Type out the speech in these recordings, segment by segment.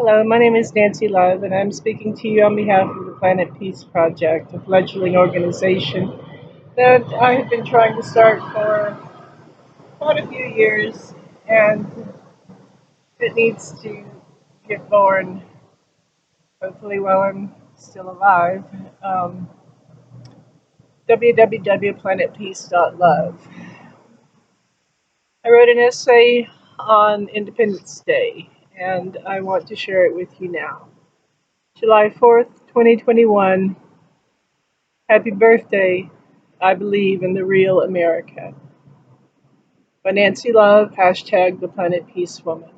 Hello, my name is Nancy Love, and I'm speaking to you on behalf of the Planet Peace Project, a fledgling organization that I have been trying to start for quite a few years, and it needs to get born, hopefully, while I'm still alive. Um, www.planetpeace.love. I wrote an essay on Independence Day, and I want to share it with you now. July 4th, 2021. Happy birthday, I believe in the real America. By Nancy Love, hashtag the Planet Peace Woman.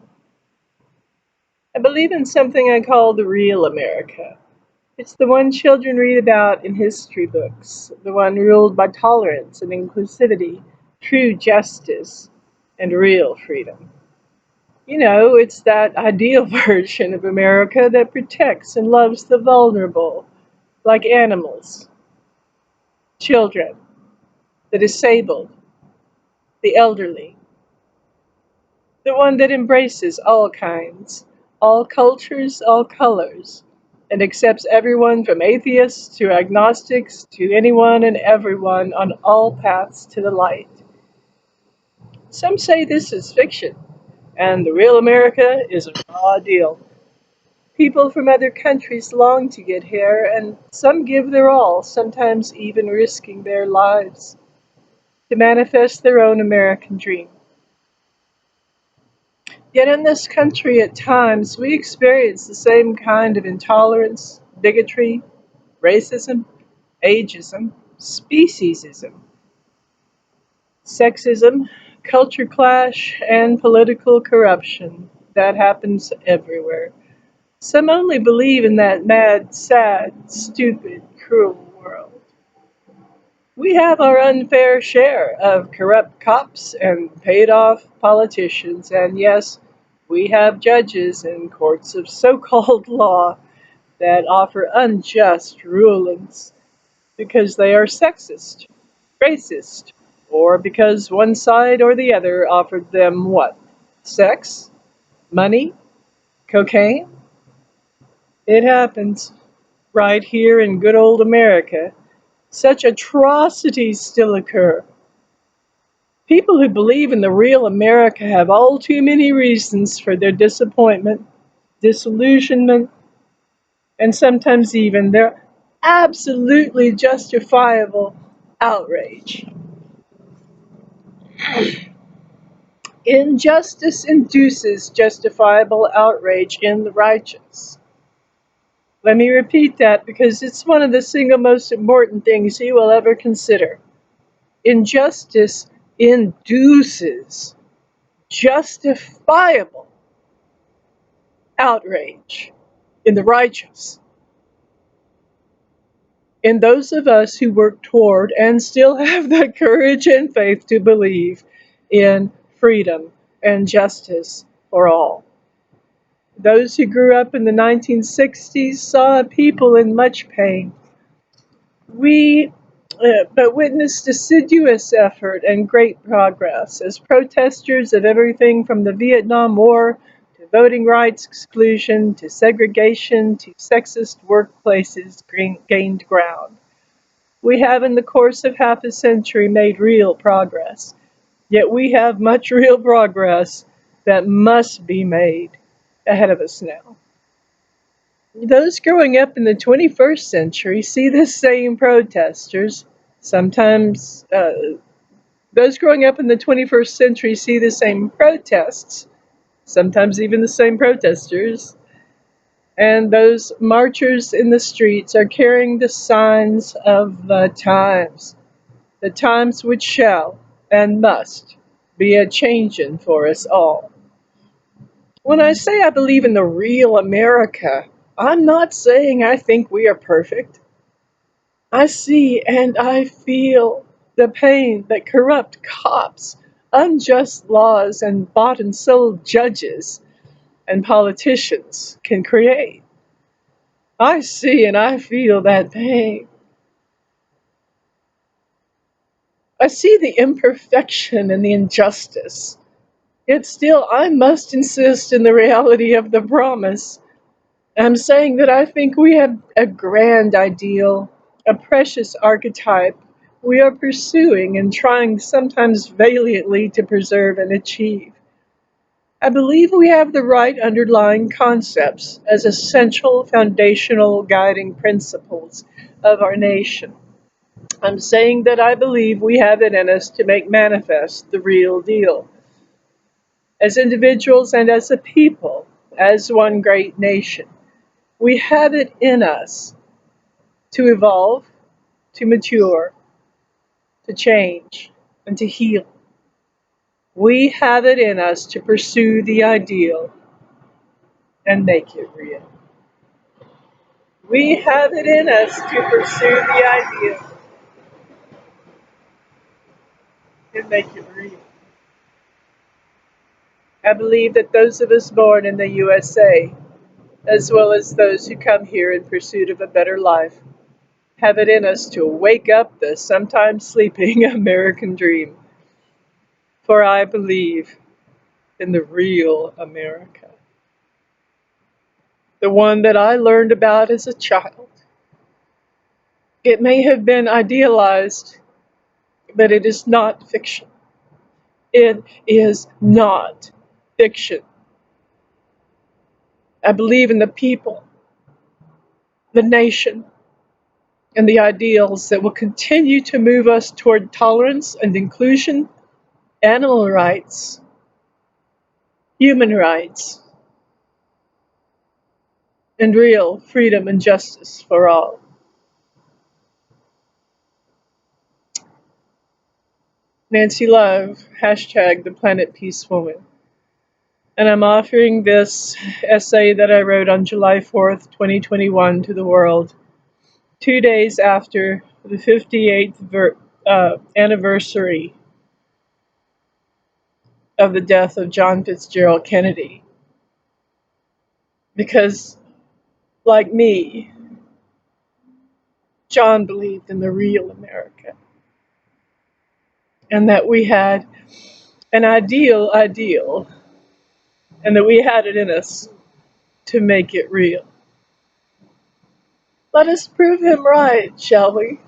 I believe in something I call the real America. It's the one children read about in history books, the one ruled by tolerance and inclusivity, true justice, and real freedom. You know, it's that ideal version of America that protects and loves the vulnerable, like animals, children, the disabled, the elderly. The one that embraces all kinds, all cultures, all colors, and accepts everyone from atheists to agnostics to anyone and everyone on all paths to the light. Some say this is fiction, and the real America is a raw deal. People from other countries long to get here, and some give their all, sometimes even risking their lives, to manifest their own American dream. Yet in this country at times we experience the same kind of intolerance, bigotry, racism, ageism, speciesism, sexism, culture clash, and political corruption that happens everywhere. Some only believe in that mad, sad, stupid, cruel world. We have our unfair share of corrupt cops and paid off politicians, and yes, we have judges and courts of so called law that offer unjust rulings because they are sexist, racist, or because one side or the other offered them what? Sex? Money? Cocaine? It happens right here in good old America. Such atrocities still occur. People who believe in the real America have all too many reasons for their disappointment, disillusionment, and sometimes even their absolutely justifiable outrage. Injustice induces justifiable outrage in the righteous. Let me repeat that because it's one of the single most important things you will ever consider. Injustice induces justifiable outrage in the righteous, in those of us who work toward and still have the courage and faith to believe in freedom and justice for all. Those who grew up in the 1960s saw people in much pain. We but witnessed assiduous effort and great progress as protesters of everything from the Vietnam War to voting rights exclusion to segregation to sexist workplaces gained ground. We have, in the course of half a century, made real progress. Yet we have much real progress that must be made ahead of us now. Those growing up in the 21st century see the same protesters. Sometimes, those growing up in the 21st century see the same protests, sometimes even the same protesters. And those marchers in the streets are carrying the signs of the times which shall and must be a changin' for us all. When I say I believe in the real America, I'm not saying I think we are perfect. I see and I feel the pain that corrupt cops, unjust laws, and bought and sold judges and politicians can create. I see and I feel that pain. I see the imperfection and the injustice. Yet still, I must insist in the reality of the promise. I'm saying that I think we have a grand ideal, a precious archetype we are pursuing and trying sometimes valiantly to preserve and achieve. I believe we have the right underlying concepts as essential foundational guiding principles of our nation. I'm saying that I believe we have it in us to make manifest the real deal, as individuals and as a people, as one great nation. We have it in us to evolve, to mature, to change, and to heal. We have it in us to pursue the ideal and make it real. We have it in us to pursue the ideal and make it real. I believe that those of us born in the USA, as well as those who come here in pursuit of a better life, have it in us to wake up the sometimes sleeping American dream. For I believe in the real America, the one that I learned about as a child. It may have been idealized, but it is not fiction. It is not fiction. I believe in the people, the nation, and the ideals that will continue to move us toward tolerance and inclusion, animal rights, human rights, and real freedom and justice for all. Nancy Love, hashtag the Planet Peace Woman. And I'm offering this essay that I wrote on July 4th, 2021 to the world, 2 days after the 58th anniversary of the death of John Fitzgerald Kennedy. Because, like me, John believed in the real America, and that we had an ideal, and that we had it in us to make it real. Let us prove him right, shall we?